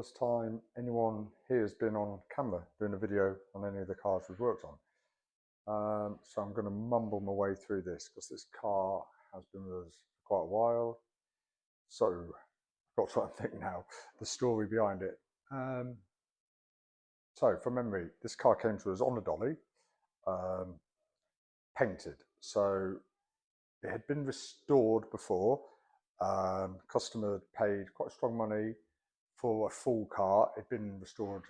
first time anyone here has been on camera doing a video on any of the cars we've worked on. So I'm going to mumble my way through this because this car has been with us for quite a while. So I've got to try and think now the story behind it. So from memory, this car came to us on a dolly, painted. So it had been restored before. Customer had paid quite strong money for a full car. It'd been restored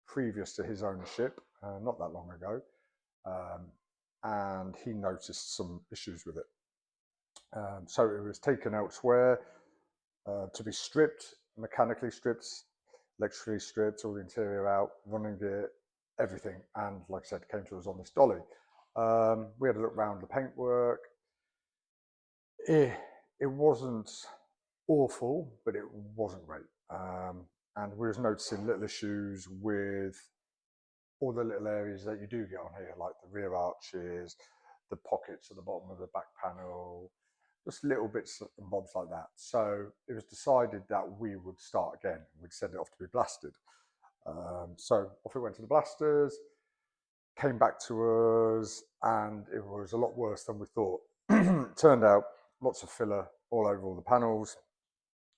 previous to his ownership, not that long ago, and he noticed some issues with it. So it was taken elsewhere to be stripped, mechanically stripped, electrically stripped, all the interior out, running gear, everything. And like I said, came to us on this dolly. We had a look around the paintwork. It wasn't awful, but it wasn't great. And we was noticing little issues with all the little areas that you do get on here, like the rear arches, the pockets at the bottom of the back panel, just little bits and bobs like that. So it was decided that we would start again. We'd send it off to be blasted. So off it went to the blasters, came back to us, and it was a lot worse than we thought. Turned out lots of filler all over all the panels,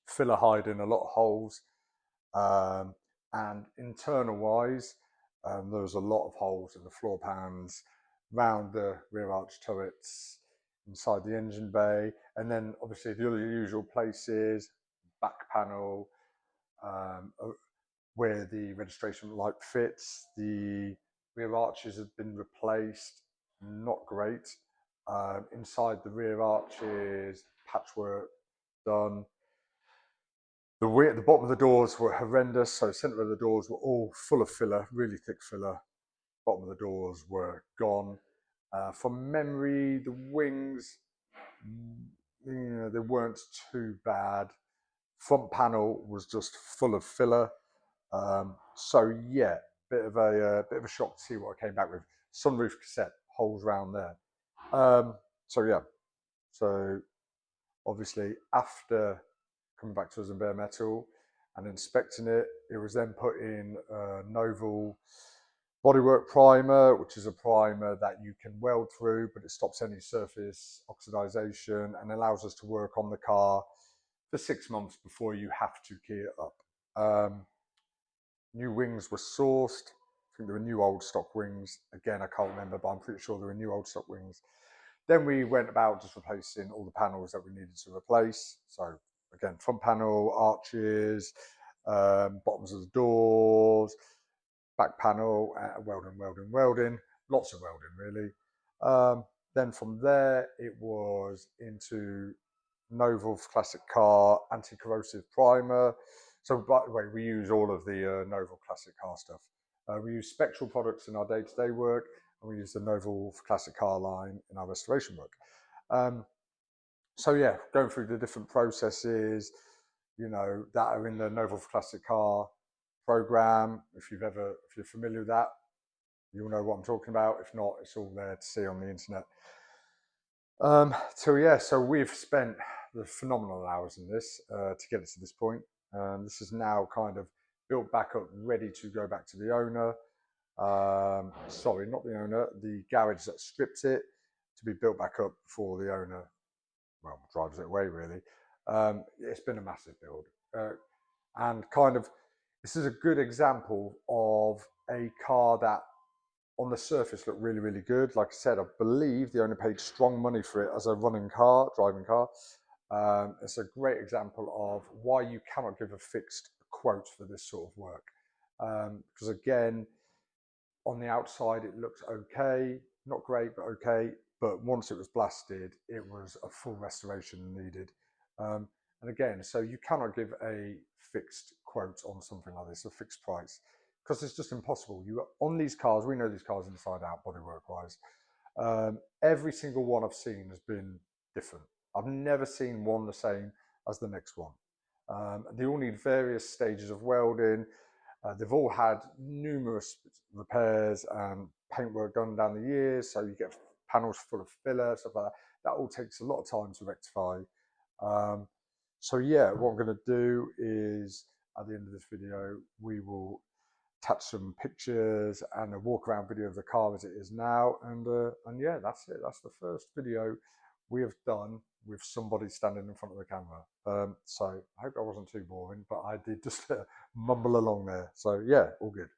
filler hiding a lot of holes, and internal wise, there was a lot of holes in the floor pans, round the rear arch turrets, inside the engine bay, and then obviously the other usual places, back panel, where the registration light fits. The rear arches have been replaced, not great. Inside the rear arches, patchwork done. At the bottom of the doors were horrendous, so centre of the doors were all full of filler, really thick filler. Bottom of the doors were gone. From memory, the wings, they weren't too bad. Front panel was just full of filler. So yeah, bit of a shock to see what I came back with. Sunroof cassette, holes around there. So yeah, so obviously after coming back to us in bare metal and inspecting it, it was then put in a Novel bodywork primer, which is a primer that you can weld through, but it stops any surface oxidization and allows us to work on the car for 6 months before you have to key it up. New wings were sourced. I think there were new old stock wings. Again, I can't remember, but I'm pretty sure there were new old stock wings. Then we went about just replacing all the panels that we needed to replace. So again, front panel, arches, bottoms of the doors, back panel, welding, lots of welding really. Then from there, it was into Novel Classic Car anti-corrosive primer. So by the way, we use all of the Novel Classic Car stuff. We use Spectral products in our day-to-day work, and we use the Novel Classic Car line in our restoration work. So yeah, going through the different processes, that are in the Novel Classic Car program. If you're familiar with that, you'll know what I'm talking about. If not, it's all there to see on the internet. So we've spent the phenomenal hours in this to get it to this point. This is now kind of built back up, ready to go back to the owner. Sorry, not the owner, the garage that stripped it, to be built back up before the owner, well, drives it away really. It's been a massive build. And kind of, this is a good example of a car that on the surface looked really, really good. Like I said, I believe the owner paid strong money for it as a driving car. It's a great example of why you cannot give a fixed quote for this sort of work. Because again, on the outside, it looks okay, not great, but okay. But once it was blasted, it was a full restoration needed. And again, so you cannot give a fixed quote on something like this, a fixed price, because it's just impossible. On these cars, we know these cars inside out, bodywork wise. Every single one I've seen has been different. I've never seen one the same as the next one. They all need various stages of welding. They've all had numerous repairs and paintwork done down the years, so you get panels full of filler, stuff like that. That all takes a lot of time to rectify. So yeah, what I'm going to do is at the end of this video, we will attach some pictures and a walk around video of the car as it is now. And yeah, that's it. That's the first video we have done with somebody standing in front of the camera. So I hope I wasn't too boring, but I did just mumble along there. So yeah, all good.